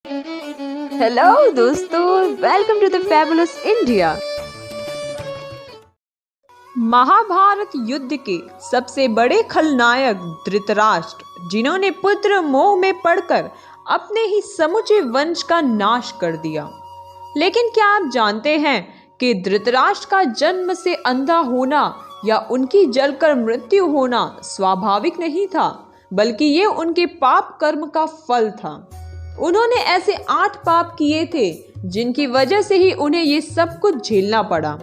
Hello दोस्तों, welcome to the fabulous India. Mahabharata युद्ध के सबसे बड़े खलनायक धृतराष्ट्र, जिन्होंने पुत्र मोह में पड़कर अपने ही समूचे वंश का नाश कर दिया। लेकिन क्या आप जानते हैं कि धृतराष्ट्र का जन्म से अंधा होना या उनकी जलकर मृत्यु होना स्वाभाविक नहीं था, बल्कि ये उनके पाप कर्म का फल था। उन्होंने ऐसे 8 पाप किए थे जिनकी वजह से ही उन्हें ये सब कुछ झेलना पड़ा।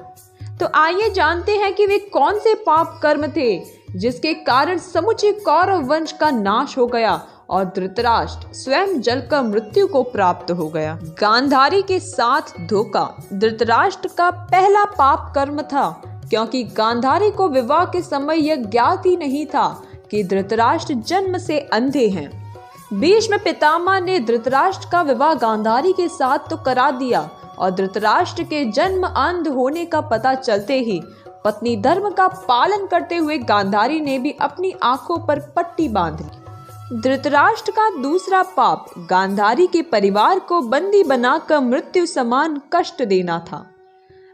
तो आइए जानते हैं कि वे कौन से पाप कर्म थे जिसके कारण समूचे कौरव वंश का नाश हो गया और धृतराष्ट्र स्वयं जलकर मृत्यु को प्राप्त हो गया। गांधारी के साथ धोखा धृतराष्ट्र का पहला पाप कर्म था, क्योंकि गांधारी को विवाह के समय यह ज्ञात ही नहीं था कि धृतराष्ट्र जन्म से अंधे हैं। भीष्म पितामह ने धृतराष्ट्र का विवाह गांधारी के साथ तो करा दिया और धृतराष्ट्र के जन्म अंध होने का पता चलते ही पत्नी धर्म का पालन करते हुए गांधारी ने भी अपनी आंखों पर पट्टी बांध ली। धृतराष्ट्र का दूसरा पाप गांधारी के परिवार को बंदी बनाकर मृत्यु समान कष्ट देना था।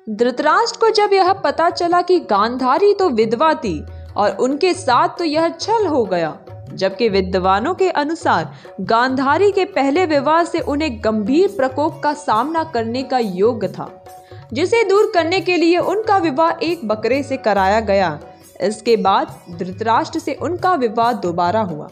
धृतराष्ट्र को जब यह पता चला कि गांधारी तो विधवा थी और उनके साथ तो यह छल हो गया, जबकि विद्वानों के अनुसार गांधारी के पहले विवाह से उन्हें गंभीर प्रकोप का सामना करने का योग था, जिसे दूर करने के लिए उनका विवाह एक बकरे से कराया गया। इसके बाद धृतराष्ट्र से उनका विवाह दोबारा हुआ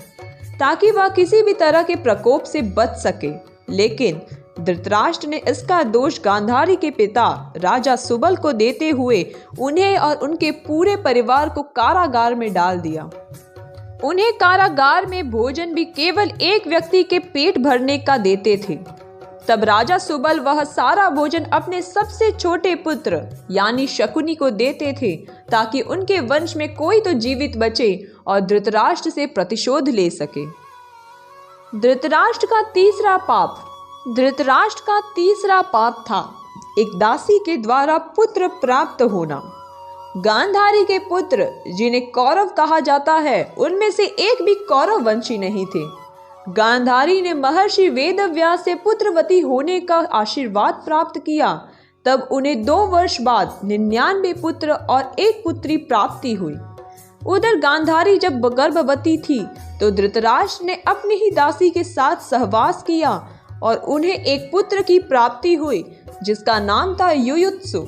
ताकि वह किसी भी तरह के प्रकोप से बच सके। लेकिन धृतराष्ट्र ने इसका दोष गांधारी के पिता राजा सुबल को देते हुए उन्हें और उनके पूरे परिवार को कारागार में डाल दिया। उन्हें कारागार में भोजन भी केवल एक व्यक्ति के पेट भरने का देते थे। तब राजा सुबल वह सारा भोजन अपने सबसे छोटे पुत्र यानी शकुनी को देते थे, ताकि उनके वंश में कोई तो जीवित बचे और धृतराष्ट्र से प्रतिशोध ले सके। धृतराष्ट्र का तीसरा पाप था एक दासी के द्वारा पुत्र प्राप्त होना। गांधारी के पुत्र, जिन्हें कौरव कहा जाता है, उनमें से एक भी कौरव वंशी नहीं थे। गांधारी ने महर्षि वेदव्यास से पुत्रवती होने का आशीर्वाद प्राप्त किया। तब उन्हें 2 वर्ष बाद 99 पुत्र और 1 पुत्री प्राप्ति हुई। उधर गांधारी जब गर्भवती थी तो धृतराष्ट्र ने अपनी ही दासी के साथ सहवास किया और उन्हें एक पुत्र की प्राप्ति हुई, जिसका नाम था युयुत्सु।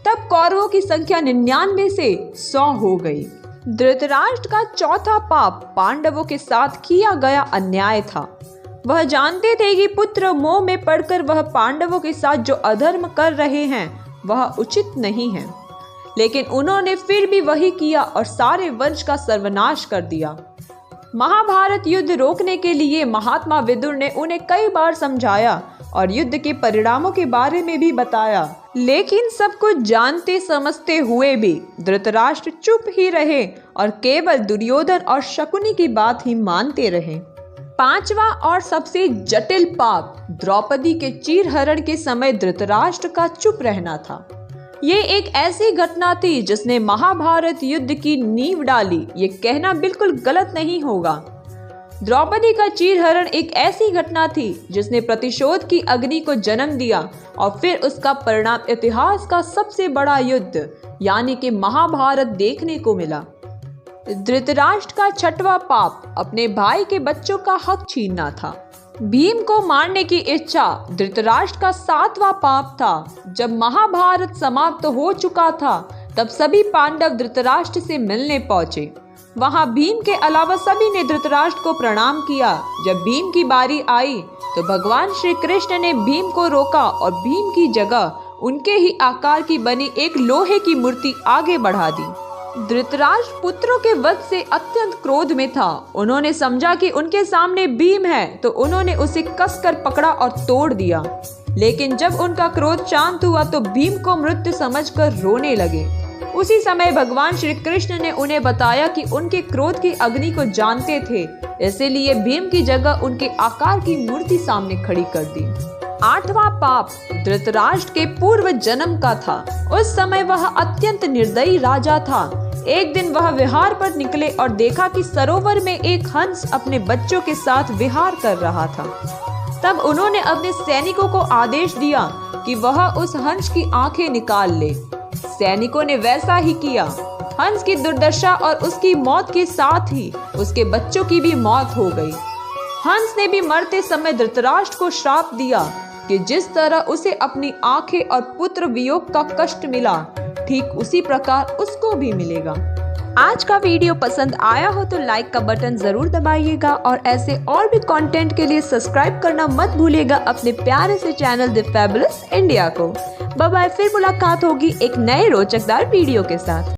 तब कौरवों की संख्या 99 से 100 हो गई। धृतराष्ट्र का चौथा पाप पांडवों के साथ किया गया अन्याय था। वह जानते थे कि पुत्र मोह में पड़कर वह पांडवों के साथ जो अधर्म कर रहे हैं वह उचित नहीं है, लेकिन उन्होंने फिर भी वही किया और सारे वंश का सर्वनाश कर दिया। महाभारत युद्ध रोकने के लिए महात्मा विदुर ने उन्हें कई बार समझाया और युद्ध के परिणामों के बारे में भी बताया, लेकिन सब कुछ जानते समझते हुए भी धृतराष्ट्र चुप ही रहे और केवल दुर्योधन और शकुनी की बात ही मानते रहे। 5वां और सबसे जटिल पाप द्रौपदी के चीरहरण के समय धृतराष्ट्र का चुप रहना था। ये एक ऐसी घटना थी जिसने महाभारत युद्ध की नींव डाली। ये कहना बिल्कुल गलत नहीं होगा। द्रौपदी का चीरहरण एक ऐसी घटना थी जिसने प्रतिशोध की अग्नि को जन्म दिया और फिर उसका परिणाम इतिहास का सबसे बड़ा युद्ध यानी कि महाभारत देखने को मिला। धृतराष्ट्र का 6वां पाप अपने भाई के बच्चों का हक छीनना था। भीम को मारने की इच्छा धृतराष्ट्र का 7वां पाप था। जब महाभारत समाप्त हो चुका था तब सभी पांडव धृतराष्ट्र से मिलने पहुंचे। वहां भीम के अलावा सभी ने धृतराष्ट्र को प्रणाम किया। जब भीम की बारी आई तो भगवान श्री कृष्ण ने भीम को रोका और भीम की जगह उनके ही आकार की बनी एक लोहे की मूर्ति आगे बढ़ा दी। धृतराष्ट्र पुत्रों के वध से अत्यंत क्रोध में था। उन्होंने समझा कि उनके सामने भीम है तो उन्होंने उसे कसकर पकड़ा और तोड़ दिया। लेकिन जब उनका क्रोध शांत हुआ तो भीम को मृत्यु समझकर रोने लगे। उसी समय भगवान श्री कृष्ण ने उन्हें बताया कि उनके क्रोध की अग्नि को जानते थे, इसीलिए भीम की जगह उनके आकार की मूर्ति सामने खड़ी कर दी। 8वां पाप धृतराष्ट्र के पूर्व जन्म का था। उस समय वह अत्यंत निर्दयी राजा था। एक दिन वह विहार पर निकले और देखा कि सरोवर में एक हंस अपने बच्चों के साथ विहार कर रहा था। तब उन्होंने अपने सैनिकों को आदेश दिया कि वह उस हंस की आंखें निकाल ले। सैनिकों ने वैसा ही किया। हंस की दुर्दशा और उसकी मौत के साथ ही उसके बच्चों की भी मौत हो गई। हंस ने भी मरते समय धृतराष्ट्र को श्राप दिया कि जिस तरह उसे अपनी आंखें और पुत्र वियोग का कष्ट मिला, ठीक उसी प्रकार उसको भी मिलेगा। आज का वीडियो पसंद आया हो तो लाइक का बटन जरूर दबाइएगा और ऐसे और भी कंटेंट के लिए सब्सक्राइब करना मत भूलिएगा अपने प्यारे से चैनल द फैबुलस इंडिया को। बाय बाय, फिर मुलाकात होगी एक नए रोचकदार वीडियो के साथ।